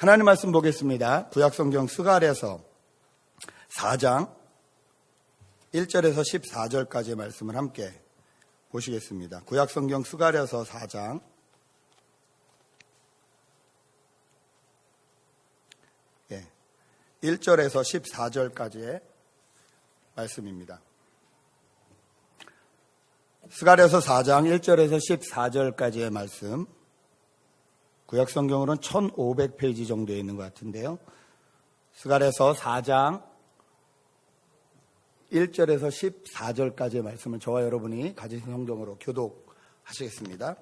하나님 말씀 보겠습니다. 구약성경 스가랴서 4장 1절에서 14절까지의 말씀을 함께 보시겠습니다. 구약성경 스가랴서 4장 1절에서 14절까지의 말씀입니다. 스가랴서 4장 1절에서 14절까지의 말씀, 구약성경으로는 1500페이지 정도에 있는 것 같은데요. 스가랴서 4장 1절에서 14절까지의 말씀을 저와 여러분이 가지신 성경으로 교독하시겠습니다.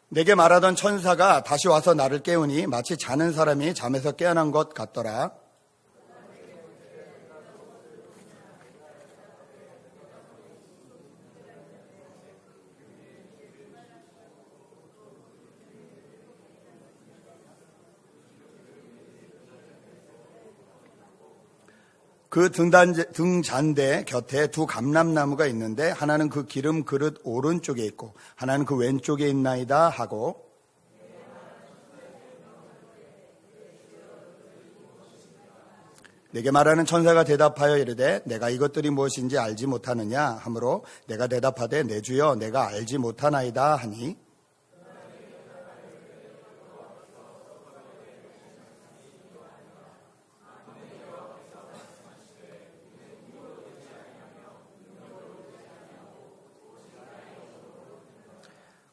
내게 말하던 천사가 다시 와서 나를 깨우니 마치 자는 사람이 잠에서 깨어난 것 같더라. 그 등잔대 곁에 두 감람나무가 있는데 하나는 그 기름 그릇 오른쪽에 있고 하나는 그 왼쪽에 있나이다 하고, 내게 말하는 천사가 대답하여 이르되 내가 이것들이 무엇인지 알지 못하느냐 하므로 내가 대답하되 내 주여 내가 알지 못하나이다 하니,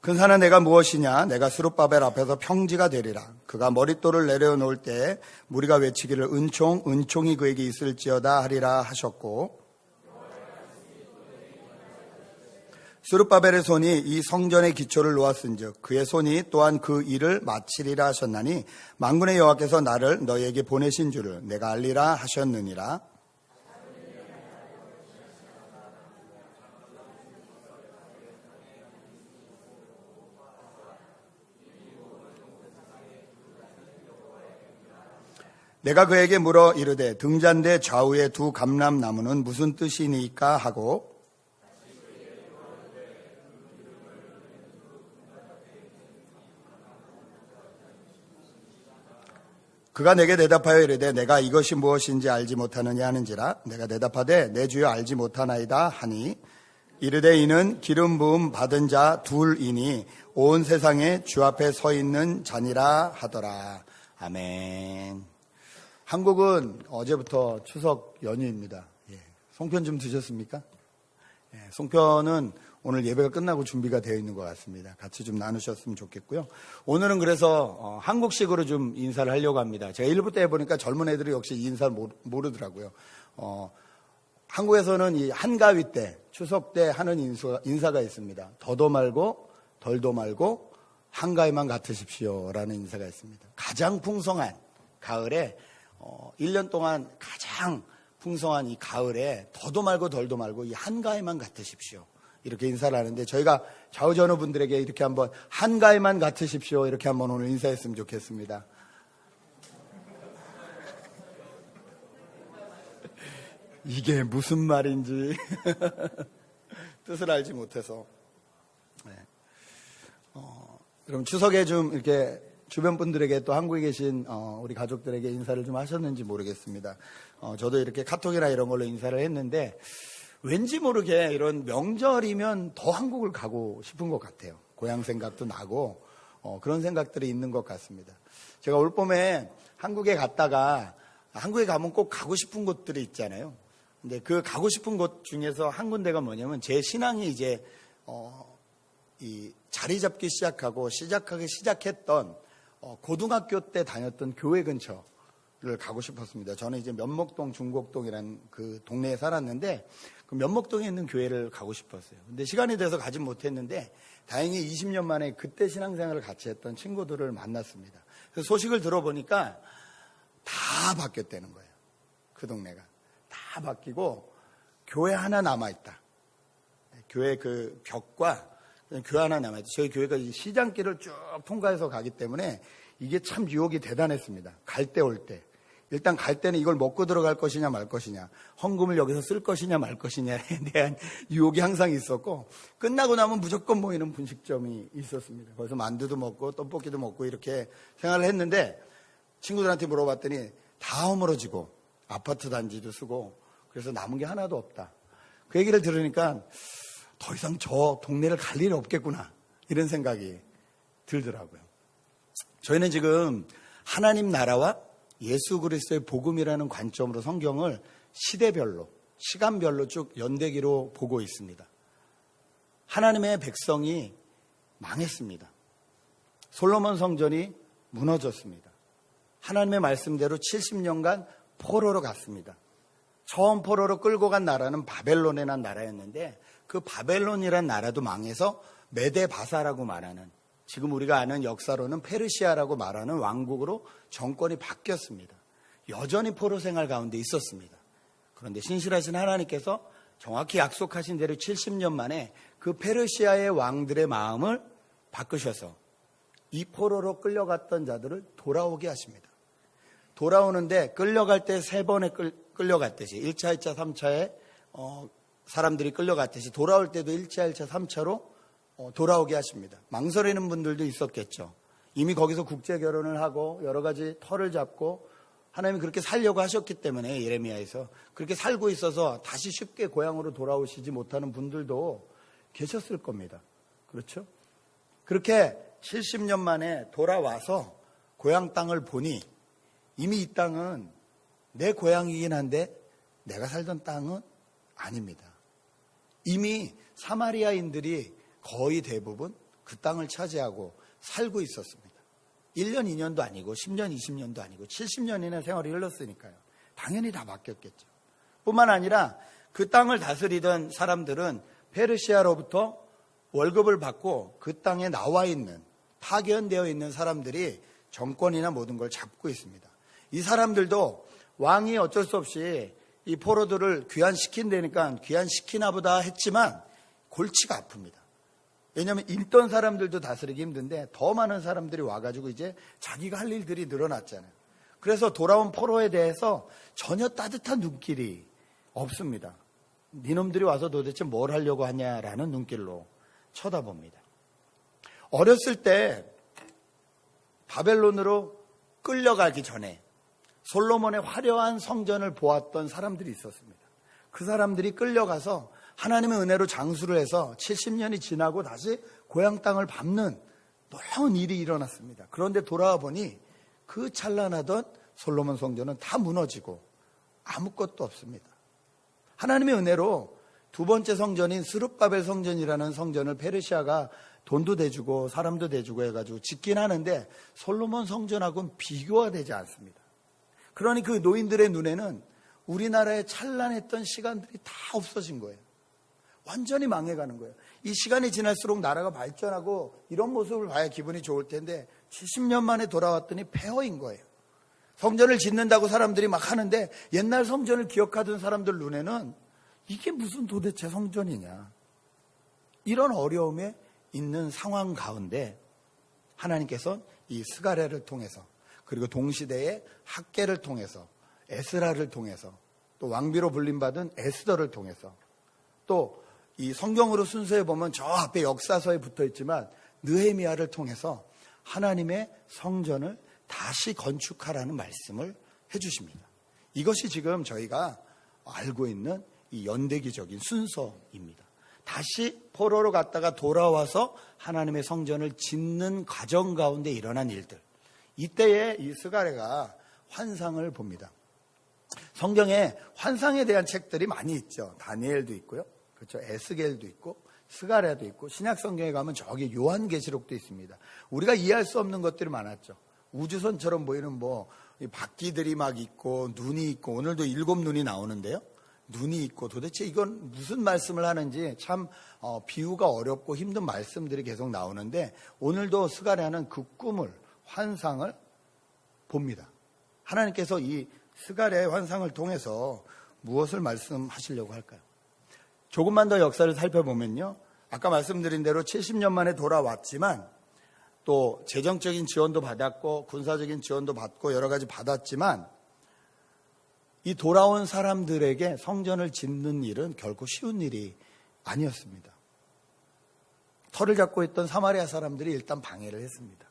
근사는 내가 무엇이냐? 내가 스룹바벨 앞에서 평지가 되리라. 그가 머릿돌을 내려놓을 때 무리가 외치기를 은총이 그에게 있을지어다 하리라 하셨고, 스룹바벨의 손이 이 성전의 기초를 놓았은즉 그의 손이 또한 그 일을 마치리라 하셨나니 만군의 여호와께서 나를 너희에게 보내신 줄을 내가 알리라 하셨느니라. 내가 그에게 물어 이르되 등잔대 좌우의 두 감람나무는 무슨 뜻이니까 하고, 그가 내게 대답하여 이르되 내가 이것이 무엇인지 알지 못하느냐 하는지라. 내가 대답하되 내 주여 알지 못하나이다 하니, 이르되 이는 기름 부음 받은 자 둘이니 온 세상에 주 앞에 서 있는 자니라 하더라. 아멘. 한국은 어제부터 추석 연휴입니다. 송편 좀 드셨습니까? 송편은 오늘 예배가 끝나고 준비가 되어 있는 것 같습니다. 같이 좀 나누셨으면 좋겠고요. 오늘은 그래서 한국식으로 좀 인사를 하려고 합니다. 제가 1부 때 해보니까 젊은 애들이 역시 이 인사를 모르더라고요. 한국에서는 이 한가위 때, 추석 때 하는 인사가 있습니다. 더도 말고 덜도 말고 한가위만 같으십시오라는 인사가 있습니다. 가장 풍성한 가을에 1년 동안 가장 풍성한 이 가을에 더도 말고 덜도 말고 이 한가위만 같으십시오, 이렇게 인사를 하는데, 저희가 좌우전후 분들에게 이렇게 한번 한가위만 같으십시오 이렇게 한번 오늘 인사했으면 좋겠습니다. 이게 무슨 말인지 뜻을 알지 못해서. 그럼 추석에 좀 이렇게 주변 분들에게 또 한국에 계신 우리 가족들에게 인사를 좀 하셨는지 모르겠습니다. 저도 이렇게 카톡이나 이런 걸로 인사를 했는데 왠지 모르게 이런 명절이면 더 한국을 가고 싶은 것 같아요. 고향 생각도 나고 그런 생각들이 있는 것 같습니다. 제가 올 봄에 한국에 갔다가 한국에 가면 꼭 가고 싶은 곳들이 있잖아요. 근데 그 가고 싶은 곳 중에서 한 군데가 뭐냐면 제 신앙이 이제 이 자리 잡기 시작했던 고등학교 때 다녔던 교회 근처를 가고 싶었습니다. 저는 이제 면목동, 중곡동이라는 그 동네에 살았는데 그 면목동에 있는 교회를 가고 싶었어요. 근데 시간이 돼서 가진 못했는데 다행히 20년 만에 그때 신앙생활을 같이 했던 친구들을 만났습니다. 그래서 소식을 들어보니까 다 바뀌었다는 거예요. 그 동네가 다 바뀌고 교회 하나 남아있다. 교회 그 벽과 교회 하나 남아있다. 저희 교회가 시장길을 쭉 통과해서 가기 때문에 이게 참 유혹이 대단했습니다. 갈 때 올 때. 일단 갈 때는 이걸 먹고 들어갈 것이냐 말 것이냐, 헌금을 여기서 쓸 것이냐 말 것이냐에 대한 유혹이 항상 있었고, 끝나고 나면 무조건 모이는 분식점이 있었습니다. 거기서 만두도 먹고 떡볶이도 먹고 이렇게 생활을 했는데 친구들한테 물어봤더니 다 허물어지고 아파트 단지도 쓰고 그래서 남은 게 하나도 없다. 그 얘기를 들으니까 더 이상 저 동네를 갈 일이 없겠구나 이런 생각이 들더라고요. 저희는 지금 하나님 나라와 예수 그리스도의 복음이라는 관점으로 성경을 시대별로 시간별로 쭉 연대기로 보고 있습니다. 하나님의 백성이 망했습니다. 솔로몬 성전이 무너졌습니다. 하나님의 말씀대로 70년간 포로로 갔습니다. 처음 포로로 끌고 간 나라는 바벨론이라는 나라였는데 그 바벨론이라는 나라도 망해서 메데바사라고 말하는 지금 우리가 아는 역사로는 페르시아라고 말하는 왕국으로 정권이 바뀌었습니다. 여전히 포로 생활 가운데 있었습니다. 그런데 신실하신 하나님께서 정확히 약속하신 대로 70년 만에 그 페르시아의 왕들의 마음을 바꾸셔서 이 포로로 끌려갔던 자들을 돌아오게 하십니다. 돌아오는데 끌려갈 때 세 번에 끌려갔듯이 1차, 2차, 3차에 사람들이 끌려갔듯이 돌아올 때도 1차, 1차, 3차로 돌아오게 하십니다. 망설이는 분들도 있었겠죠. 이미 거기서 국제 결혼을 하고 여러 가지 터를 잡고 하나님이 그렇게 살려고 하셨기 때문에 예레미야에서 그렇게 살고 있어서 다시 쉽게 고향으로 돌아오시지 못하는 분들도 계셨을 겁니다. 그렇죠? 그렇게 70년 만에 돌아와서 고향 땅을 보니 이미 이 땅은 내 고향이긴 한데 내가 살던 땅은 아닙니다. 이미 사마리아인들이 거의 대부분 그 땅을 차지하고 살고 있었습니다. 1년, 2년도 아니고 10년, 20년도 아니고 70년이나 세월이 흘렀으니까요. 당연히 다 바뀌었겠죠. 뿐만 아니라 그 땅을 다스리던 사람들은 페르시아로부터 월급을 받고 그 땅에 나와 있는 파견되어 있는 사람들이 정권이나 모든 걸 잡고 있습니다. 이 사람들도 왕이 어쩔 수 없이 이 포로들을 귀환시킨다니까 귀환시키나 보다 했지만 골치가 아픕니다. 왜냐하면 있던 사람들도 다스리기 힘든데 더 많은 사람들이 와가지고 이제 자기가 할 일들이 늘어났잖아요. 그래서 돌아온 포로에 대해서 전혀 따뜻한 눈길이 없습니다. 니놈들이 와서 도대체 뭘 하려고 하냐라는 눈길로 쳐다봅니다. 어렸을 때 바벨론으로 끌려가기 전에 솔로몬의 화려한 성전을 보았던 사람들이 있었습니다. 그 사람들이 끌려가서 하나님의 은혜로 장수를 해서 70년이 지나고 다시 고향 땅을 밟는 놀라운 일이 일어났습니다. 그런데 돌아와 보니 그 찬란하던 솔로몬 성전은 다 무너지고 아무것도 없습니다. 하나님의 은혜로 두 번째 성전인 스룹바벨 성전이라는 성전을 페르시아가 돈도 대주고 사람도 대주고 해가지고 짓긴 하는데 솔로몬 성전하고는 비교가 되지 않습니다. 그러니 그 노인들의 눈에는 우리나라의 찬란했던 시간들이 다 없어진 거예요. 완전히 망해가는 거예요. 이 시간이 지날수록 나라가 발전하고 이런 모습을 봐야 기분이 좋을 텐데 70년 만에 돌아왔더니 폐허인 거예요. 성전을 짓는다고 사람들이 막 하는데 옛날 성전을 기억하던 사람들 눈에는 이게 무슨 도대체 성전이냐. 이런 어려움에 있는 상황 가운데 하나님께서 이 스가랴를 통해서 그리고 동시대의 학개를 통해서 에스라를 통해서 또 왕비로 불림받은 에스더를 통해서 또 이 성경으로 순서해 보면 저 앞에 역사서에 붙어 있지만 느헤미야를 통해서 하나님의 성전을 다시 건축하라는 말씀을 해주십니다. 이것이 지금 저희가 알고 있는 이 연대기적인 순서입니다. 다시 포로로 갔다가 돌아와서 하나님의 성전을 짓는 과정 가운데 일어난 일들. 이때에 이 스가랴가 환상을 봅니다. 성경에 환상에 대한 책들이 많이 있죠. 다니엘도 있고요. 그렇죠. 에스겔도 있고 스가랴도 있고 신약 성경에 가면 저기 요한계시록도 있습니다. 우리가 이해할 수 없는 것들이 많았죠. 우주선처럼 보이는 바퀴들이 막 있고 눈이 있고 오늘도 7눈이 나오는데요. 눈이 있고 도대체 이건 무슨 말씀을 하는지 참 비유가 어렵고 힘든 말씀들이 계속 나오는데 오늘도 스가랴는 그 꿈을 환상을 봅니다. 하나님께서 이 스가랴의 환상을 통해서 무엇을 말씀하시려고 할까요? 조금만 더 역사를 살펴보면요. 아까 말씀드린 대로 70년 만에 돌아왔지만 또 재정적인 지원도 받았고 군사적인 지원도 받고 여러 가지 받았지만 이 돌아온 사람들에게 성전을 짓는 일은 결코 쉬운 일이 아니었습니다. 터를 잡고 있던 사마리아 사람들이 일단 방해를 했습니다.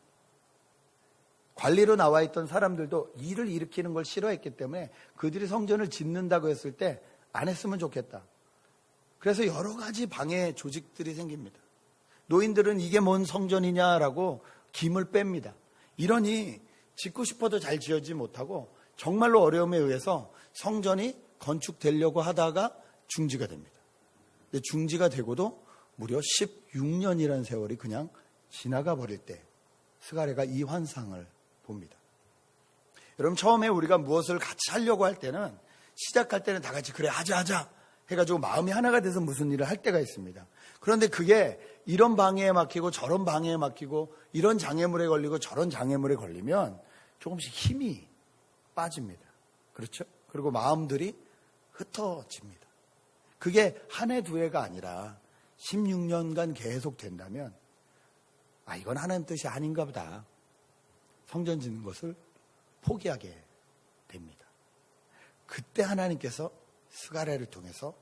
관리로 나와 있던 사람들도 일을 일으키는 걸 싫어했기 때문에 그들이 성전을 짓는다고 했을 때 안 했으면 좋겠다. 그래서 여러 가지 방해 조직들이 생깁니다. 노인들은 이게 뭔 성전이냐라고 김을 뺍니다. 이러니 짓고 싶어도 잘 지어지지 못하고 정말로 어려움에 의해서 성전이 건축되려고 하다가 중지가 됩니다. 근데 중지가 되고도 무려 16년이라는 세월이 그냥 지나가 버릴 때 스가랴가 이 환상을 봅니다. 여러분, 처음에 우리가 무엇을 같이 하려고 할 때는, 시작할 때는 다 같이 그래 하자 해가지고 마음이 하나가 돼서 무슨 일을 할 때가 있습니다. 그런데 그게 이런 방해에 막히고 저런 방해에 막히고 이런 장애물에 걸리고 저런 장애물에 걸리면 조금씩 힘이 빠집니다. 그렇죠? 그리고 마음들이 흩어집니다. 그게 한 해 두 해가 아니라 16년간 계속 된다면 이건 하나님 뜻이 아닌가 보다. 성전 짓는 것을 포기하게 됩니다. 그때 하나님께서 스가랴를 통해서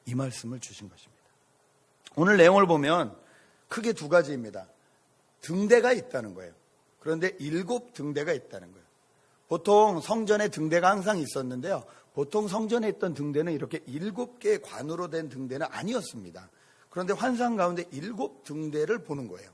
이 말씀을 주신 것입니다. 오늘 내용을 보면 크게 두 가지입니다. 등대가 있다는 거예요. 그런데 7 등대가 있다는 거예요. 보통 성전에 등대가 항상 있었는데요. 보통 성전에 있던 등대는 이렇게 7개의 관으로 된 등대는 아니었습니다. 그런데 환상 가운데 7 등대를 보는 거예요.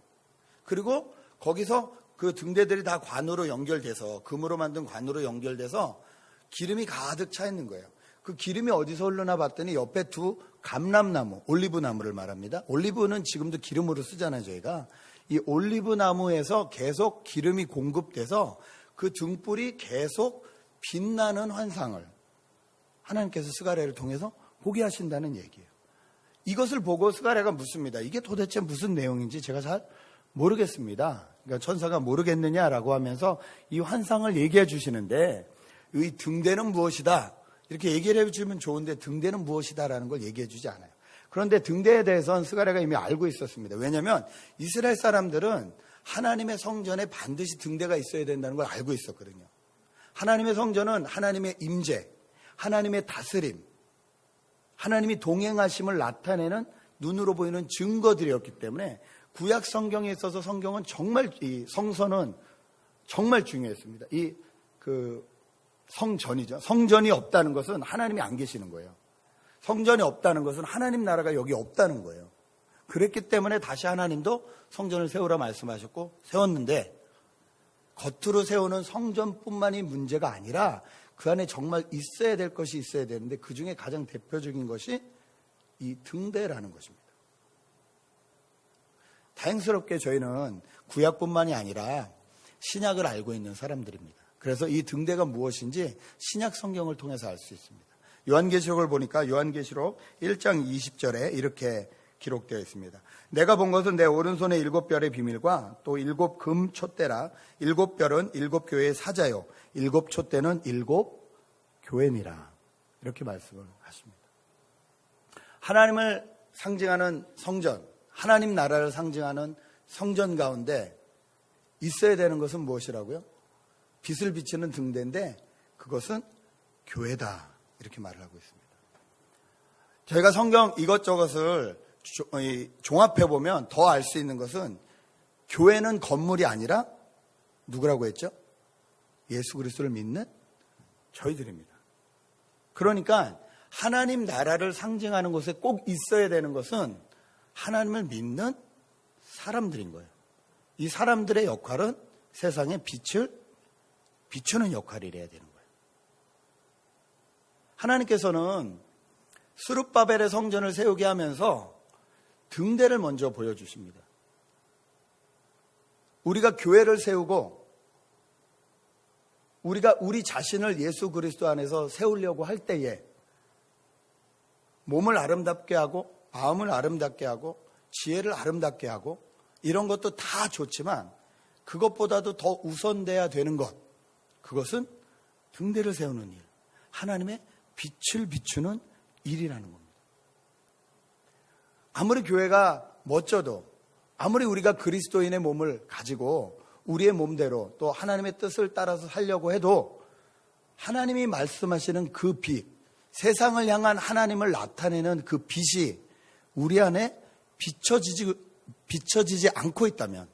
그리고 거기서 그 등대들이 다 관으로 연결돼서, 금으로 만든 관으로 연결돼서 기름이 가득 차 있는 거예요. 그 기름이 어디서 흘러나 봤더니 옆에 2 감람나무, 올리브나무를 말합니다. 올리브는 지금도 기름으로 쓰잖아요, 저희가. 이 올리브나무에서 계속 기름이 공급돼서 그 등불이 계속 빛나는 환상을 하나님께서 스가랴를 통해서 보게 하신다는 얘기예요. 이것을 보고 스가랴가 묻습니다. 이게 도대체 무슨 내용인지 제가 잘 모르겠습니다. 그러니까 천사가 모르겠느냐라고 하면서 이 환상을 얘기해 주시는데, 이 등대는 무엇이다 이렇게 얘기를 해주면 좋은데 등대는 무엇이다라는 걸 얘기해 주지 않아요. 그런데 등대에 대해서는 스가랴가 이미 알고 있었습니다. 왜냐하면 이스라엘 사람들은 하나님의 성전에 반드시 등대가 있어야 된다는 걸 알고 있었거든요. 하나님의 성전은 하나님의 임재, 하나님의 다스림, 하나님이 동행하심을 나타내는 눈으로 보이는 증거들이었기 때문에 구약 성경에 있어서 성경은 정말, 이 성서는 정말 중요했습니다. 성전이죠. 성전이 없다는 것은 하나님이 안 계시는 거예요. 성전이 없다는 것은 하나님 나라가 여기 없다는 거예요. 그랬기 때문에 다시 하나님도 성전을 세우라 말씀하셨고 세웠는데, 겉으로 세우는 성전뿐만이 문제가 아니라 그 안에 정말 있어야 될 것이 있어야 되는데, 그 중에 가장 대표적인 것이 이 등대라는 것입니다. 다행스럽게 저희는 구약뿐만이 아니라 신약을 알고 있는 사람들입니다. 그래서 이 등대가 무엇인지 신약 성경을 통해서 알 수 있습니다. 요한계시록을 보니까 요한계시록 1장 20절에 이렇게 기록되어 있습니다. 내가 본 것은 내 오른손의 7별의 비밀과 또 7 금 촛대라. 7별은 7 교회의 사자요, 7 촛대는 7 교회니라. 이렇게 말씀을 하십니다. 하나님을 상징하는 성전, 하나님 나라를 상징하는 성전 가운데 있어야 되는 것은 무엇이라고요? 빛을 비추는 등대인데 그것은 교회다, 이렇게 말을 하고 있습니다. 저희가 성경 이것저것을 종합해보면 더 알 수 있는 것은 교회는 건물이 아니라 누구라고 했죠? 예수 그리스도를 믿는 저희들입니다. 그러니까 하나님 나라를 상징하는 곳에 꼭 있어야 되는 것은 하나님을 믿는 사람들인 거예요. 이 사람들의 역할은 세상에 빛을 비추는 역할이래야 되는 거예요. 하나님께서는 스룹바벨의 성전을 세우게 하면서 등대를 먼저 보여주십니다. 우리가 교회를 세우고 우리가 우리 자신을 예수 그리스도 안에서 세우려고 할 때에 몸을 아름답게 하고 마음을 아름답게 하고 지혜를 아름답게 하고 이런 것도 다 좋지만 그것보다도 더 우선돼야 되는 것, 그것은 등대를 세우는 일, 하나님의 빛을 비추는 일이라는 겁니다. 아무리 교회가 멋져도, 아무리 우리가 그리스도인의 몸을 가지고 우리의 몸대로 또 하나님의 뜻을 따라서 살려고 해도 하나님이 말씀하시는 그 빛, 세상을 향한 하나님을 나타내는 그 빛이 우리 안에 비춰지지 않고 있다면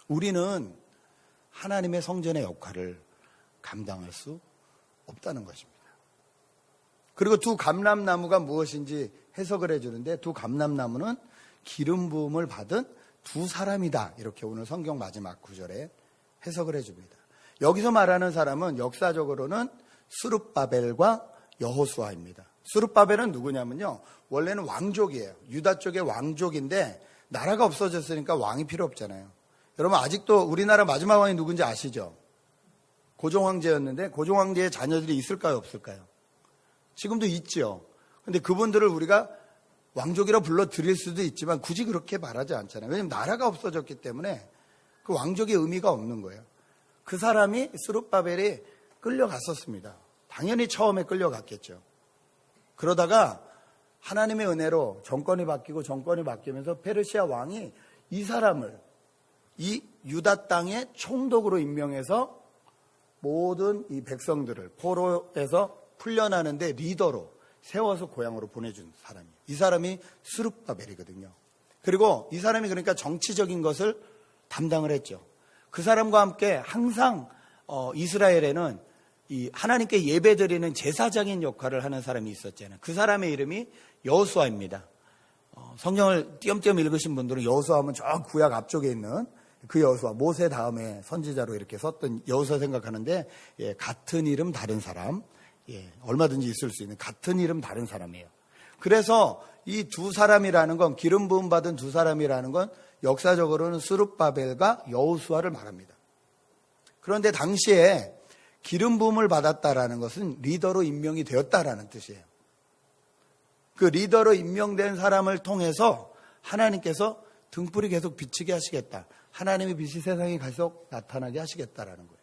우리는 하나님의 성전의 역할을 감당할 수 없다는 것입니다. 그리고 두 감람나무가 무엇인지 해석을 해주는데, 두 감람나무는 기름 부음을 받은 두 사람이다, 이렇게 오늘 성경 마지막 구절에 해석을 해줍니다. 여기서 말하는 사람은 역사적으로는 스룹바벨과 여호수아입니다. 스룹바벨은 누구냐면요, 원래는 왕족이에요. 유다 쪽의 왕족인데 나라가 없어졌으니까 왕이 필요 없잖아요. 여러분, 아직도 우리나라 마지막 왕이 누군지 아시죠? 고종황제였는데 고종황제의 자녀들이 있을까요, 없을까요? 지금도 있죠. 근데 그분들을 우리가 왕족이라 불러드릴 수도 있지만 굳이 그렇게 말하지 않잖아요. 왜냐하면 나라가 없어졌기 때문에 그 왕족의 의미가 없는 거예요. 그 사람이 스룹바벨이 끌려갔었습니다. 당연히 처음에 끌려갔겠죠. 그러다가 하나님의 은혜로 정권이 바뀌면서 페르시아 왕이 이 사람을 이 유다 땅의 총독으로 임명해서 모든 이 백성들을 포로에서 풀려나는데 리더로 세워서 고향으로 보내준 사람이에요. 이 사람이 스룹바벨이거든요. 그리고 이 사람이 그러니까 정치적인 것을 담당을 했죠. 그 사람과 함께 항상 이스라엘에는 이 하나님께 예배드리는 제사장인 역할을 하는 사람이 있었잖아요. 그 사람의 이름이 여호수아입니다. 성경을 띄엄띄엄 읽으신 분들은 여호수아 하면 저 구약 앞쪽에 있는 그 여호수아, 모세 다음에 선지자로 이렇게 썼던 여호수아 생각하는데, 같은 이름 다른 사람, 얼마든지 있을 수 있는 같은 이름 다른 사람이에요. 그래서 이 두 사람이라는 건, 기름 부음 받은 두 사람이라는 건 역사적으로는 스룹바벨과 여호수아를 말합니다. 그런데 당시에 기름 부음을 받았다라는 것은 리더로 임명이 되었다라는 뜻이에요. 그 리더로 임명된 사람을 통해서 하나님께서 등불이 계속 비치게 하시겠다. 하나님의 빛이 세상에 계속 나타나게 하시겠다라는 거예요.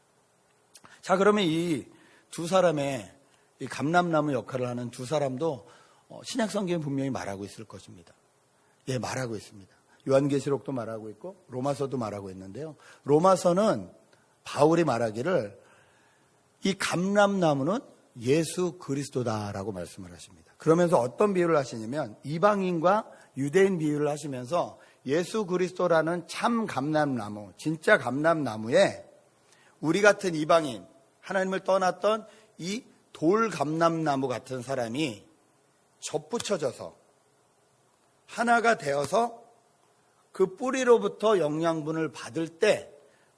자, 그러면 이 두 사람의 이 감람나무 역할을 하는 두 사람도 신약 성경에 분명히 말하고 있을 것입니다. 말하고 있습니다. 요한계시록도 말하고 있고 로마서도 말하고 있는데요. 로마서는 바울이 말하기를 이 감람나무는 예수 그리스도다라고 말씀을 하십니다. 그러면서 어떤 비유를 하시냐면 이방인과 유대인 비유를 하시면서 예수 그리스도라는 참 감람나무, 진짜 감람나무에 우리 같은 이방인, 하나님을 떠났던 이 돌 감람나무 같은 사람이 접붙여져서 하나가 되어서 그 뿌리로부터 영양분을 받을 때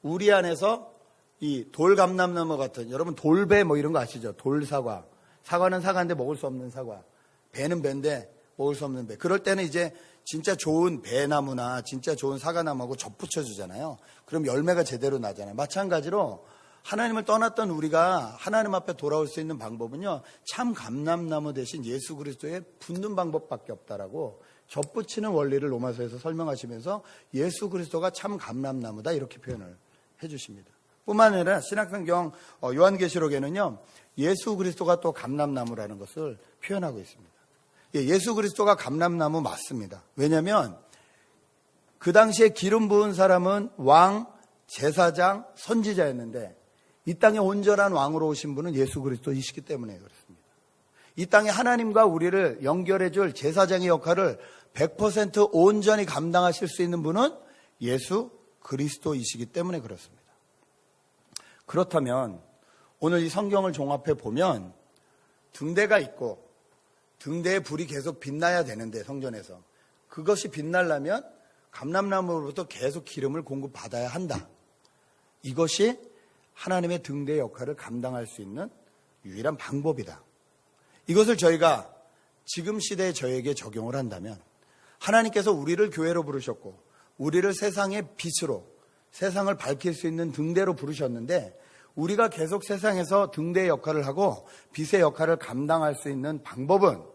우리 안에서 이 돌 감람나무 같은, 여러분 돌배 뭐 이런 거 아시죠? 돌사과. 사과는 사과인데 먹을 수 없는 사과. 배는 배인데 먹을 수 없는 배. 그럴 때는 이제 진짜 좋은 배나무나 진짜 좋은 사과나무하고 접붙여 주잖아요. 그럼 열매가 제대로 나잖아요. 마찬가지로 하나님을 떠났던 우리가 하나님 앞에 돌아올 수 있는 방법은요, 참 감람나무 대신 예수 그리스도에 붙는 방법밖에 없다라고 접붙이는 원리를 로마서에서 설명하시면서 예수 그리스도가 참 감람나무다, 이렇게 표현을 해주십니다. 뿐만 아니라 신약성경 요한계시록에는요, 예수 그리스도가 또 감람나무라는 것을 표현하고 있습니다. 예수 그리스도가 감람나무 맞습니다. 왜냐하면 그 당시에 기름 부은 사람은 왕, 제사장, 선지자였는데 이 땅에 온전한 왕으로 오신 분은 예수 그리스도이시기 때문에 그렇습니다. 이 땅에 하나님과 우리를 연결해 줄 제사장의 역할을 100% 온전히 감당하실 수 있는 분은 예수 그리스도이시기 때문에 그렇습니다. 그렇다면 오늘 이 성경을 종합해 보면 등대가 있고 등대에 불이 계속 빛나야 되는데, 성전에서 그것이 빛나려면 감람나무로부터 계속 기름을 공급받아야 한다. 이것이 하나님의 등대 역할을 감당할 수 있는 유일한 방법이다. 이것을 저희가 지금 시대의 저에게 적용을 한다면, 하나님께서 우리를 교회로 부르셨고 우리를 세상의 빛으로, 세상을 밝힐 수 있는 등대로 부르셨는데, 우리가 계속 세상에서 등대의 역할을 하고 빛의 역할을 감당할 수 있는 방법은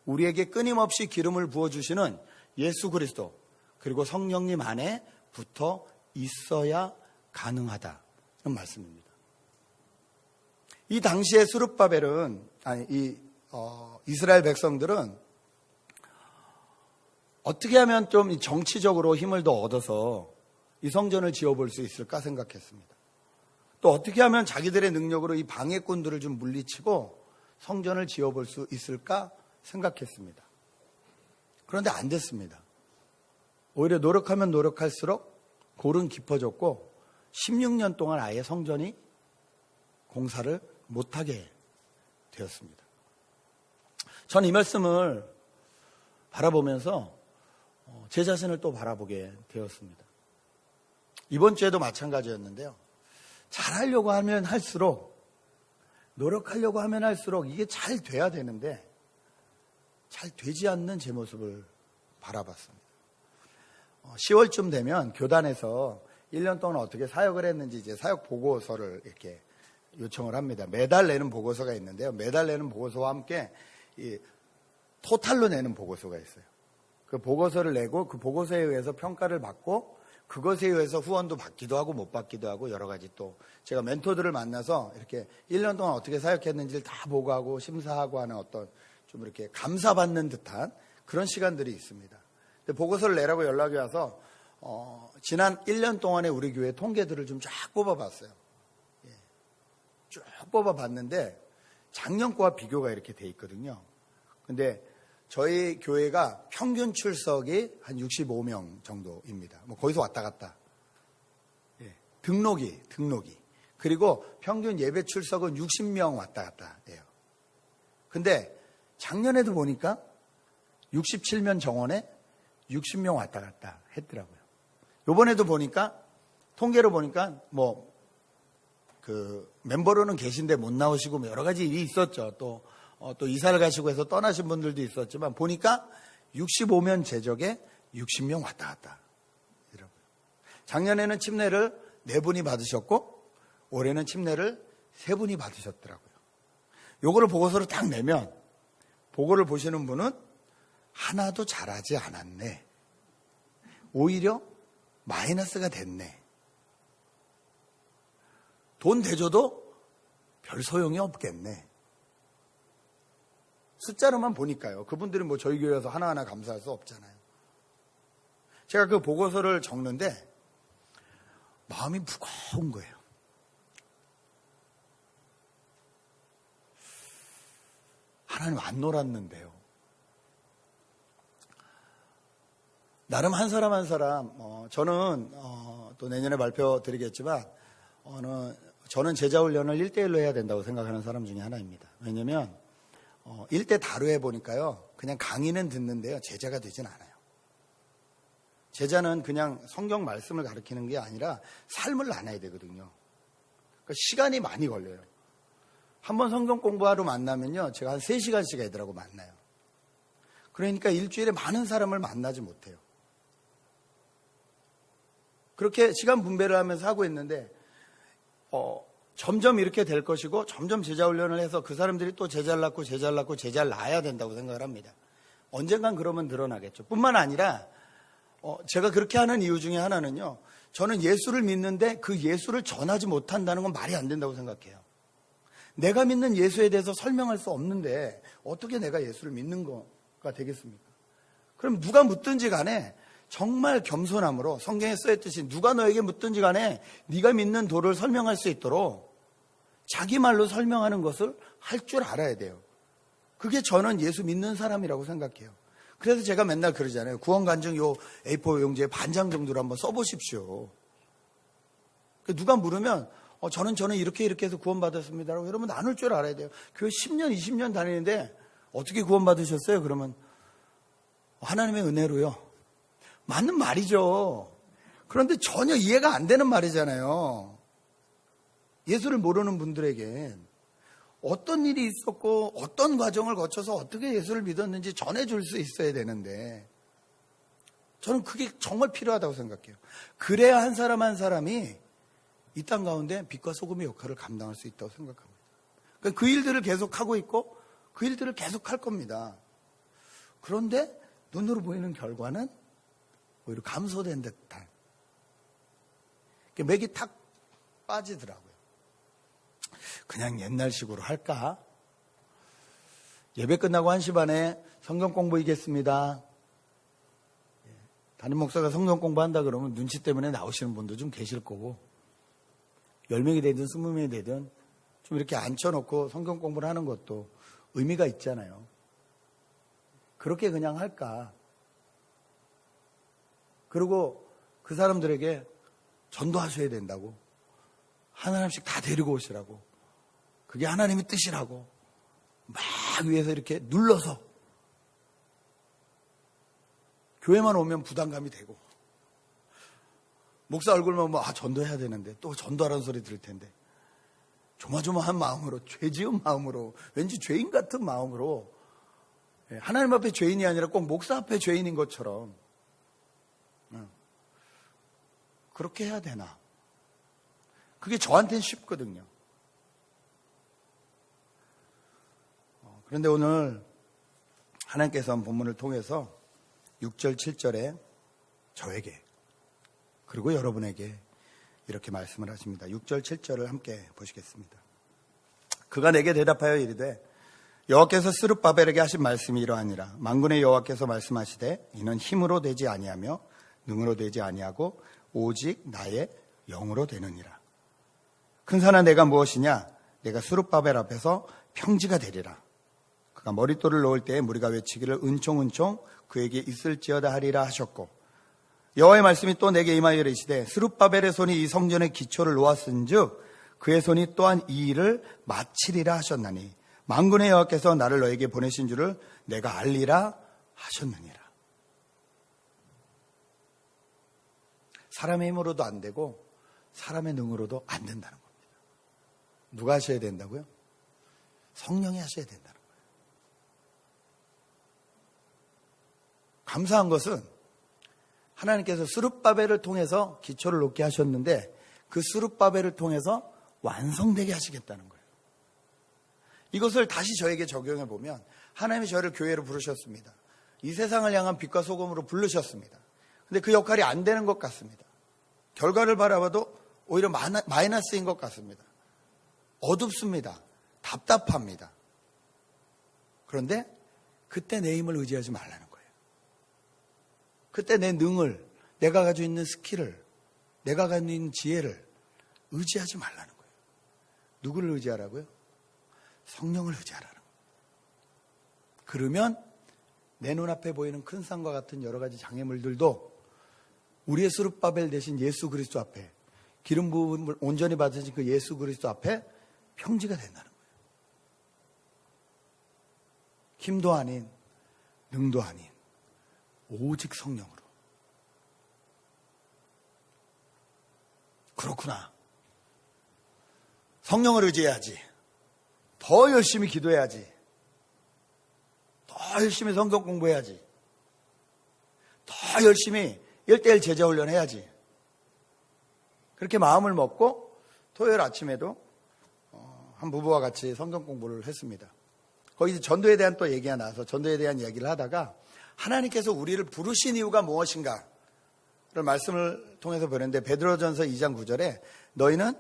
우리에게 끊임없이 기름을 부어주시는 예수 그리스도, 그리고 성령님 안에 붙어 있어야 가능하다는 말씀입니다. 이 당시에 스룹바벨은, 이스라엘 백성들은 어떻게 하면 좀 정치적으로 힘을 더 얻어서 이 성전을 지어볼 수 있을까 생각했습니다. 또 어떻게 하면 자기들의 능력으로 이 방해꾼들을 좀 물리치고 성전을 지어볼 수 있을까 생각했습니다. 그런데 안 됐습니다. 오히려 노력하면 노력할수록 골은 깊어졌고 16년 동안 아예 성전이 공사를 못하게 되었습니다. 전 이 말씀을 바라보면서 제 자신을 또 바라보게 되었습니다. 이번 주에도 마찬가지였는데요. 잘하려고 하면 할수록, 노력하려고 하면 할수록 이게 잘 돼야 되는데 잘 되지 않는 제 모습을 바라봤습니다. 10월쯤 되면 교단에서 1년 동안 어떻게 사역을 했는지 이제 사역 보고서를 이렇게 요청을 합니다. 매달 내는 보고서가 있는데요. 매달 내는 보고서와 함께 이 토탈로 내는 보고서가 있어요. 그 보고서를 내고 그 보고서에 의해서 평가를 받고 그것에 의해서 후원도 받기도 하고 못 받기도 하고 여러 가지 또 제가 멘토들을 만나서 이렇게 1년 동안 어떻게 사역했는지를 다 보고하고 심사하고 하는 어떤 좀 이렇게 감사받는 듯한 그런 시간들이 있습니다. 근데 보고서를 내라고 연락이 와서 지난 1년 동안의 우리 교회 통계들을 좀 쫙 뽑아봤어요. 쭉 뽑아봤는데 작년 거와 비교가 이렇게 돼 있거든요. 근데 저희 교회가 평균 출석이 한 65명 정도입니다. 뭐 거기서 왔다 갔다. 등록이. 그리고 평균 예배 출석은 60명 왔다 갔다 해요. 근데 작년에도 보니까 67명 정원에 60명 왔다 갔다 했더라고요. 요번에도 보니까 통계로 보니까 뭐 그 멤버로는 계신데 못 나오시고 뭐 여러 가지 일이 있었죠. 또 이사를 가시고 해서 떠나신 분들도 있었지만 보니까 65명 제적에 60명 왔다 갔다. 작년에는 침례를 4분이 받으셨고 올해는 침례를 3분이 받으셨더라고요. 요거를 보고서를 딱 내면 보고를 보시는 분은 하나도 잘하지 않았네. 오히려 마이너스가 됐네. 돈 대줘도 별 소용이 없겠네. 숫자로만 보니까요. 그분들은 뭐 저희 교회에서 하나하나 감사할 수 없잖아요. 제가 그 보고서를 적는데 마음이 무거운 거예요. 하나님 안 놀았는데요. 나름 한 사람 한 사람 저는 또 내년에 발표 드리겠지만 저는 제자훈련을 1대1로 해야 된다고 생각하는 사람 중에 하나입니다. 왜냐하면 1대 다로 해보니까요. 그냥 강의는 듣는데요. 제자가 되진 않아요. 제자는 그냥 성경 말씀을 가르치는 게 아니라 삶을 나눠야 되거든요. 그러니까 시간이 많이 걸려요. 한번 성경 공부하러 만나면요. 제가 한 3시간씩 애들하고 만나요. 그러니까 일주일에 많은 사람을 만나지 못해요. 그렇게 시간 분배를 하면서 하고 있는데 점점 이렇게 될 것이고 점점 제자 훈련을 해서 그 사람들이 또 제자를 낳아야 된다고 생각을 합니다. 언젠간 그러면 드러나겠죠. 뿐만 아니라 제가 그렇게 하는 이유 중에 하나는요. 저는 예수를 믿는데 그 예수를 전하지 못한다는 건 말이 안 된다고 생각해요. 내가 믿는 예수에 대해서 설명할 수 없는데 어떻게 내가 예수를 믿는 거가 되겠습니까? 그럼 누가 묻든지 간에 정말 겸손함으로 성경에 써있듯이 누가 너에게 묻든지 간에 네가 믿는 도를 설명할 수 있도록 자기 말로 설명하는 것을 할 줄 알아야 돼요. 그게 저는 예수 믿는 사람이라고 생각해요. 그래서 제가 맨날 그러잖아요. 구원간증 요 A4 용지에 반장 정도로 한번 써보십시오. 누가 물으면 저는 이렇게 해서 구원받았습니다라고 여러분 나눌 줄 알아야 돼요. 교회 10년, 20년 다니는데 어떻게 구원받으셨어요? 그러면 하나님의 은혜로요. 맞는 말이죠. 그런데 전혀 이해가 안 되는 말이잖아요. 예수를 모르는 분들에겐 어떤 일이 있었고 어떤 과정을 거쳐서 어떻게 예수를 믿었는지 전해줄 수 있어야 되는데 저는 그게 정말 필요하다고 생각해요. 그래야 한 사람 한 사람이 이 땅 가운데 빛과 소금의 역할을 감당할 수 있다고 생각합니다. 그러니까 그 일들을 계속하고 있고 그 일들을 계속할 겁니다. 그런데 눈으로 보이는 결과는 오히려 감소된 듯한 맥이 탁 빠지더라고요. 그냥 옛날식으로 할까? 예배 끝나고 1시 반에 성경 공부이겠습니다. 담임 목사가 성경 공부한다 그러면 눈치 때문에 나오시는 분도 좀 계실 거고 10명이 되든 20명이 되든 좀 이렇게 앉혀놓고 성경 공부를 하는 것도 의미가 있잖아요. 그렇게 그냥 할까? 그리고 그 사람들에게 전도하셔야 된다고 하나님씩 다 데리고 오시라고. 그게 하나님의 뜻이라고. 막 위에서 이렇게 눌러서 교회만 오면 부담감이 되고, 목사 얼굴만 보면 전도해야 되는데 또 전도하라는 소리 들을 텐데, 조마조마한 마음으로, 죄 지은 마음으로, 왠지 죄인 같은 마음으로, 하나님 앞에 죄인이 아니라 꼭 목사 앞에 죄인인 것처럼 그렇게 해야 되나? 그게 저한테는 쉽거든요. 그런데 오늘 하나님께서 본문을 통해서 6절, 7절에 저에게 그리고 여러분에게 이렇게 말씀을 하십니다. 6절, 7절을 함께 보시겠습니다. 그가 내게 대답하여 이르되 여호와께서 스룹바벨에게 하신 말씀이 이러하니라. 만군의 여호와께서 말씀하시되 이는 힘으로 되지 아니하며 능으로 되지 아니하고 오직 나의 영으로 되느니라. 큰 산아 내가 무엇이냐? 내가 스룹바벨 앞에서 평지가 되리라. 그가 머릿돌을 놓을 때에 무리가 외치기를 은총은총 그에게 있을지어다 하리라 하셨고, 여호와의 말씀이 또 내게 임하여 이르시되 스룹바벨의 손이 이 성전의 기초를 놓았은즉 그의 손이 또한 이 일을 마치리라 하셨나니 만군의 여호와께서 나를 너에게 보내신 줄을 내가 알리라 하셨느니라. 사람의 힘으로도 안 되고 사람의 능으로도 안 된다는 겁니다. 누가 하셔야 된다고요? 성령이 하셔야 된다는 거예요. 감사한 것은 하나님께서 스룹바벨을 통해서 기초를 놓게 하셨는데 그 스룹바벨을 통해서 완성되게 하시겠다는 거예요. 이것을 다시 저에게 적용해 보면 하나님이 저를 교회로 부르셨습니다. 이 세상을 향한 빛과 소금으로 부르셨습니다. 근데 그 역할이 안 되는 것 같습니다. 결과를 바라봐도 오히려 마이너스인 것 같습니다. 어둡습니다. 답답합니다. 그런데 그때 내 힘을 의지하지 말라는 거예요. 그때 내 능을, 내가 가지고 있는 스킬을, 내가 가지고 있는 지혜를 의지하지 말라는 거예요. 누구를 의지하라고요? 성령을 의지하라는 거예요. 그러면 내 눈앞에 보이는 큰 산과 같은 여러 가지 장애물들도 우리의 스룹바벨 대신 예수 그리스도 앞에, 기름 부음을 온전히 받으신 그 예수 그리스도 앞에 평지가 된다는 거예요. 힘도 아닌, 능도 아닌 오직 성령으로. 그렇구나. 성령을 의지해야지. 더 열심히 기도해야지. 더 열심히 성경 공부해야지. 더 열심히 1:1 제자훈련 해야지. 그렇게 마음을 먹고 토요일 아침에도 한 부부와 같이 성경 공부를 했습니다. 거기 전도에 대한 또 얘기가 나와서 전도에 대한 얘기를 하다가 하나님께서 우리를 부르신 이유가 무엇인가를 말씀을 통해서 보는데 베드로전서 2장 9절에 너희는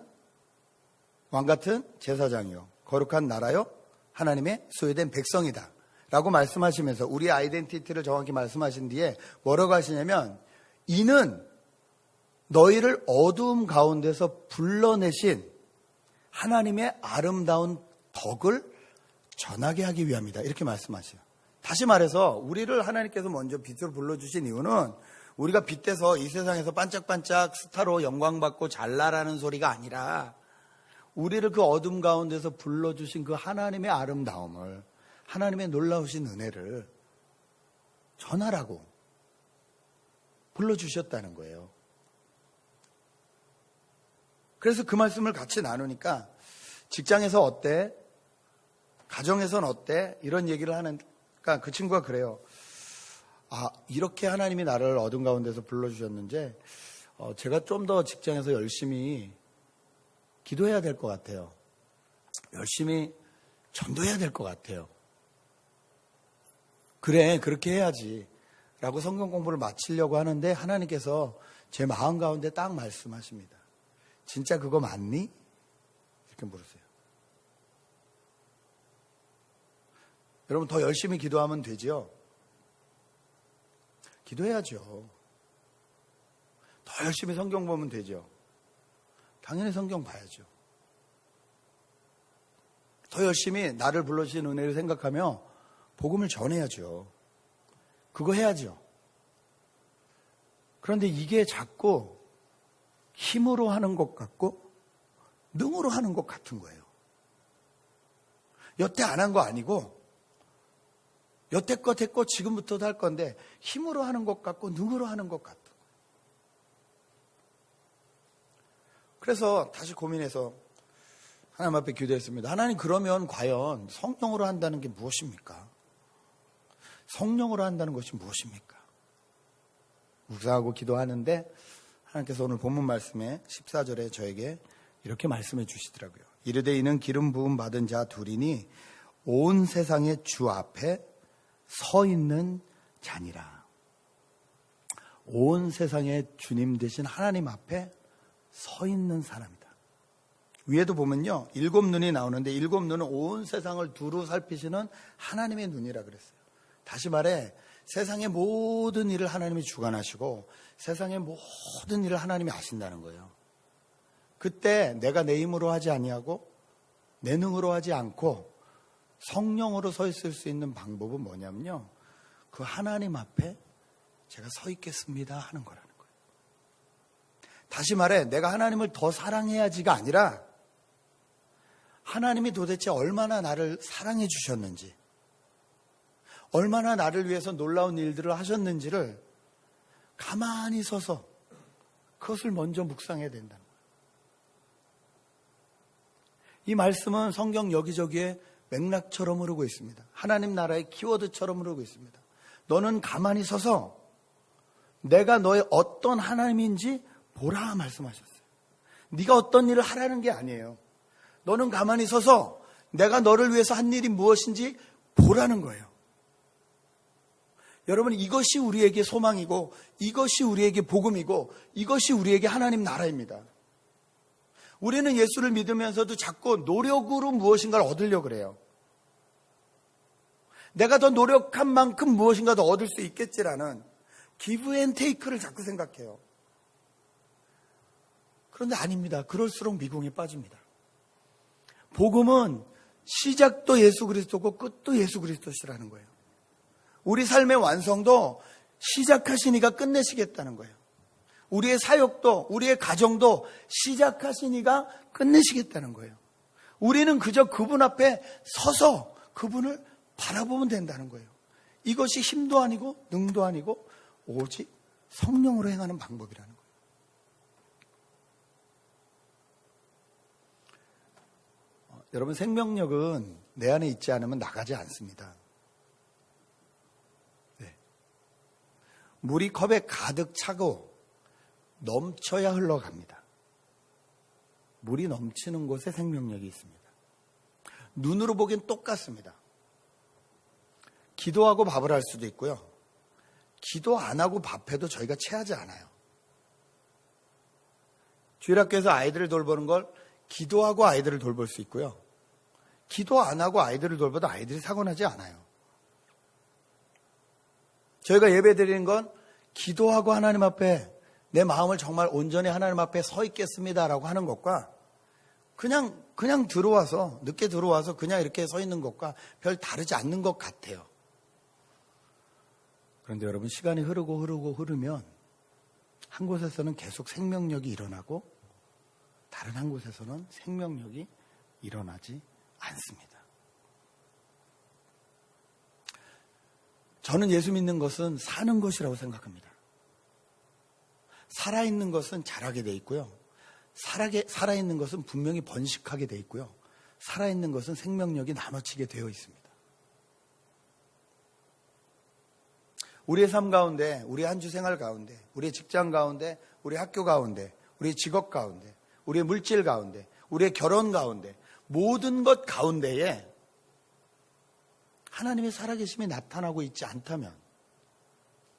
왕같은 제사장이요 거룩한 나라요 하나님의 소유된 백성이다 라고 말씀하시면서 우리의 아이덴티티를 정확히 말씀하신 뒤에 뭐라고 하시냐면 이는 너희를 어두움 가운데서 불러내신 하나님의 아름다운 덕을 전하게 하기 위함이다. 이렇게 말씀하셔요. 다시 말해서 우리를 하나님께서 먼저 빛으로 불러주신 이유는 우리가 빛에서 이 세상에서 반짝반짝 스타로 영광받고 잘나라는 소리가 아니라 우리를 그 어둠 가운데서 불러주신 그 하나님의 아름다움을, 하나님의 놀라우신 은혜를 전하라고 불러주셨다는 거예요. 그래서 그 말씀을 같이 나누니까 직장에서 어때? 가정에서는 어때? 이런 얘기를 하니까 그 친구가 그래요. 이렇게 하나님이 나를 어둠 가운데서 불러주셨는지 제가 좀 더 직장에서 열심히 기도해야 될 것 같아요. 열심히 전도해야 될 것 같아요. 그래, 그렇게 해야지 라고 성경 공부를 마치려고 하는데 하나님께서 제 마음 가운데 딱 말씀하십니다. 진짜 그거 맞니? 이렇게 물으세요. 여러분 더 열심히 기도하면 되죠? 기도해야죠. 더 열심히 성경 보면 되죠. 당연히 성경 봐야죠. 더 열심히 나를 불러주신 은혜를 생각하며 복음을 전해야죠. 그거 해야죠. 그런데 이게 자꾸 힘으로 하는 것 같고 능으로 하는 것 같은 거예요. 여태 안 한 거 아니고 여태껏 했고 지금부터도 할 건데 힘으로 하는 것 같고 능으로 하는 것 같은 거예요. 그래서 다시 고민해서 하나님 앞에 기도했습니다. 하나님, 그러면 과연 성령으로 한다는 게 무엇입니까? 성령으로 한다는 것이 무엇입니까? 묵상하고 기도하는데 하나님께서 오늘 본문 말씀에 14절에 저에게 이렇게 말씀해 주시더라고요. 이르되 이는 기름 부음 받은 자 둘이니 온 세상의 주 앞에 서 있는 자니라. 온 세상의 주님 되신 하나님 앞에 서 있는 사람이다. 위에도 보면요, 7눈이 나오는데 7눈은 온 세상을 두루 살피시는 하나님의 눈이라 그랬어요. 다시 말해 세상의 모든 일을 하나님이 주관하시고 세상의 모든 일을 하나님이 아신다는 거예요. 그때 내가 내 힘으로 하지 아니하고 내 능으로 하지 않고 성령으로 서 있을 수 있는 방법은 뭐냐면요, 그 하나님 앞에 제가 서 있겠습니다 하는 거라는 거예요. 다시 말해 내가 하나님을 더 사랑해야지가 아니라 하나님이 도대체 얼마나 나를 사랑해 주셨는지, 얼마나 나를 위해서 놀라운 일들을 하셨는지를 가만히 서서 그것을 먼저 묵상해야 된다는 거예요. 이 말씀은 성경 여기저기에 맥락처럼 흐르고 있습니다. 하나님 나라의 키워드처럼 흐르고 있습니다. 너는 가만히 서서 내가 너의 어떤 하나님인지 보라 말씀하셨어요. 네가 어떤 일을 하라는 게 아니에요. 너는 가만히 서서 내가 너를 위해서 한 일이 무엇인지 보라는 거예요. 여러분, 이것이 우리에게 소망이고 이것이 우리에게 복음이고 이것이 우리에게 하나님 나라입니다. 우리는 예수를 믿으면서도 자꾸 노력으로 무엇인가를 얻으려고 그래요. 내가 더 노력한 만큼 무엇인가 더 얻을 수 있겠지라는 기브 앤 테이크를 자꾸 생각해요. 그런데 아닙니다. 그럴수록 미궁에 빠집니다. 복음은 시작도 예수 그리스도고 끝도 예수 그리스도시라는 거예요. 우리 삶의 완성도 시작하시니가 끝내시겠다는 거예요. 우리의 사역도 우리의 가정도 시작하시니가 끝내시겠다는 거예요. 우리는 그저 그분 앞에 서서 그분을 바라보면 된다는 거예요. 이것이 힘도 아니고 능도 아니고 오직 성령으로 행하는 방법이라는 거예요. 여러분, 생명력은 내 안에 있지 않으면 나가지 않습니다. 네. 물이 컵에 가득 차고 넘쳐야 흘러갑니다. 물이 넘치는 곳에 생명력이 있습니다. 눈으로 보기엔 똑같습니다. 기도하고 밥을 할 수도 있고요. 기도 안 하고 밥해도 저희가 체하지 않아요. 주일학교에서 아이들을 돌보는 걸 기도하고 아이들을 돌볼 수 있고요. 기도 안 하고 아이들을 돌봐도 아이들이 사고 나지 않아요. 저희가 예배 드리는 건 기도하고 하나님 앞에 내 마음을 정말 온전히 하나님 앞에 서 있겠습니다라고 하는 것과 그냥 들어와서, 늦게 들어와서 그냥 이렇게 서 있는 것과 별 다르지 않는 것 같아요. 그런데 여러분, 시간이 흐르면 한 곳에서는 계속 생명력이 일어나고 다른 한 곳에서는 생명력이 일어나지 않습니다. 저는 예수 믿는 것은 사는 것이라고 생각합니다. 살아있는 것은 자라게 돼 있고요. 살아있는 것은 분명히 번식하게 돼 있고요. 살아있는 것은 생명력이 나눠지게 되어 있습니다. 우리의 삶 가운데, 우리의 한 주 생활 가운데, 우리의 직장 가운데, 우리의 학교 가운데, 우리의 직업 가운데, 우리의 물질 가운데, 우리의 결혼 가운데, 모든 것 가운데에 하나님의 살아계심이 나타나고 있지 않다면,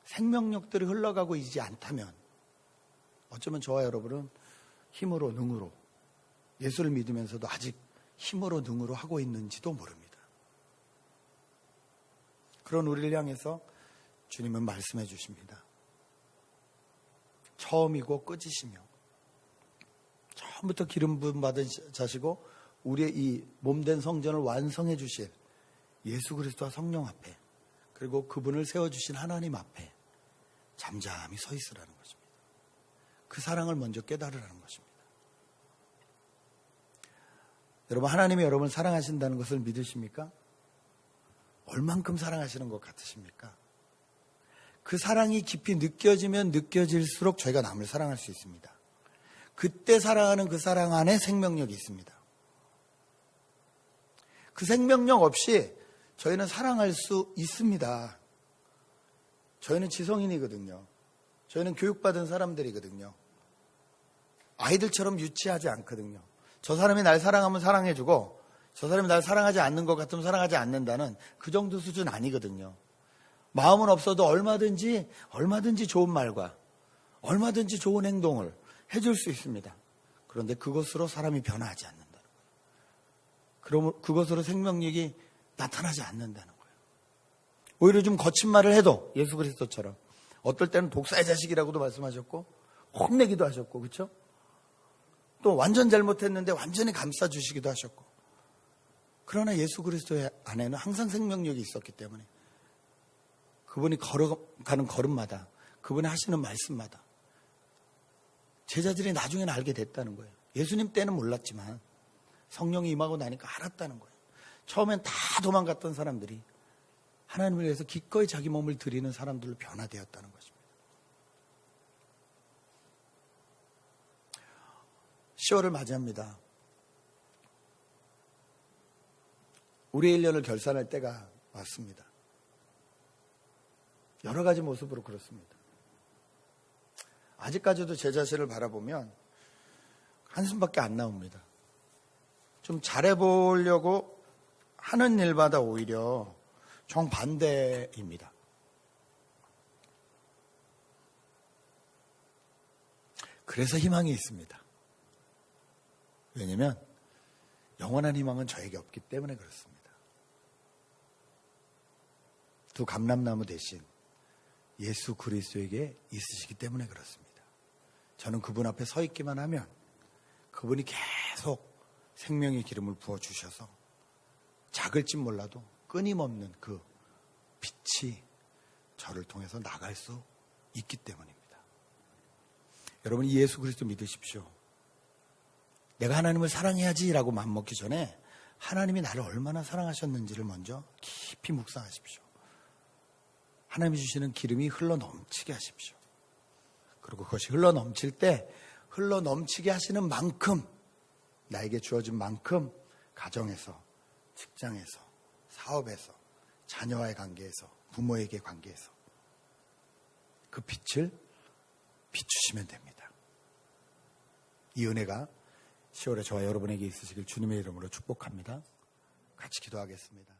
생명력들이 흘러가고 있지 않다면 어쩌면 저와 여러분은 힘으로 능으로 예수를 믿으면서도 아직 힘으로 능으로 하고 있는지도 모릅니다. 그런 우리를 향해서 주님은 말씀해 주십니다. 처음이고 끝이시며 처음부터 기름 부음 받은 자시고 우리의 이 몸된 성전을 완성해 주실 예수 그리스도와 성령 앞에, 그리고 그분을 세워주신 하나님 앞에 잠잠히 서 있으라는 것입니다. 그 사랑을 먼저 깨달으라는 것입니다. 여러분, 하나님이 여러분을 사랑하신다는 것을 믿으십니까? 얼만큼 사랑하시는 것 같으십니까? 그 사랑이 깊이 느껴지면 느껴질수록 저희가 남을 사랑할 수 있습니다. 그때 사랑하는 그 사랑 안에 생명력이 있습니다. 그 생명력 없이 저희는 사랑할 수 있습니다. 저희는 지성인이거든요. 저희는 교육받은 사람들이거든요. 아이들처럼 유치하지 않거든요. 저 사람이 날 사랑하면 사랑해주고 저 사람이 날 사랑하지 않는 것 같으면 사랑하지 않는다는 그 정도 수준 아니거든요. 마음은 없어도 얼마든지 좋은 말과 얼마든지 좋은 행동을 해줄 수 있습니다. 그런데 그것으로 사람이 변화하지 않는다는 거예요. 그럼 그것으로 생명력이 나타나지 않는다는 거예요. 오히려 좀 거친 말을 해도 예수 그리스도처럼 어떨 때는 독사의 자식이라고도 말씀하셨고 혼내기도 하셨고, 그렇죠? 또 완전 잘못했는데 완전히 감싸주시기도 하셨고, 그러나 예수 그리스도의 안에는 항상 생명력이 있었기 때문에 그분이 걸어가는 걸음마다, 그분이 하시는 말씀마다 제자들이 나중에는 알게 됐다는 거예요. 예수님 때는 몰랐지만 성령이 임하고 나니까 알았다는 거예요. 처음엔 다 도망갔던 사람들이 하나님을 위해서 기꺼이 자기 몸을 드리는 사람들로 변화되었다는 것입니다. 10월을 맞이합니다. 우리의 1년을 결산할 때가 왔습니다. 여러 가지 모습으로 그렇습니다. 아직까지도 제 자신을 바라보면 한숨밖에 안 나옵니다. 좀 잘해보려고 하는 일마다 오히려 정반대입니다. 그래서 희망이 있습니다. 왜냐하면 영원한 희망은 저에게 없기 때문에 그렇습니다. 두 감람나무 대신 예수 그리스도에게 있으시기 때문에 그렇습니다. 저는 그분 앞에 서 있기만 하면 그분이 계속 생명의 기름을 부어주셔서 작을진 몰라도 끊임없는 그 빛이 저를 통해서 나갈 수 있기 때문입니다. 여러분, 이 예수 그리스도 믿으십시오. 내가 하나님을 사랑해야지라고 맘먹기 전에 하나님이 나를 얼마나 사랑하셨는지를 먼저 깊이 묵상하십시오. 하나님이 주시는 기름이 흘러넘치게 하십시오. 그리고 그것이 흘러넘칠 때 흘러넘치게 하시는 만큼, 나에게 주어진 만큼 가정에서, 직장에서, 사업에서, 자녀와의 관계에서, 부모에게 관계에서 그 빛을 비추시면 됩니다. 이 은혜가 10월에 저와 여러분에게 있으시길 주님의 이름으로 축복합니다. 같이 기도하겠습니다.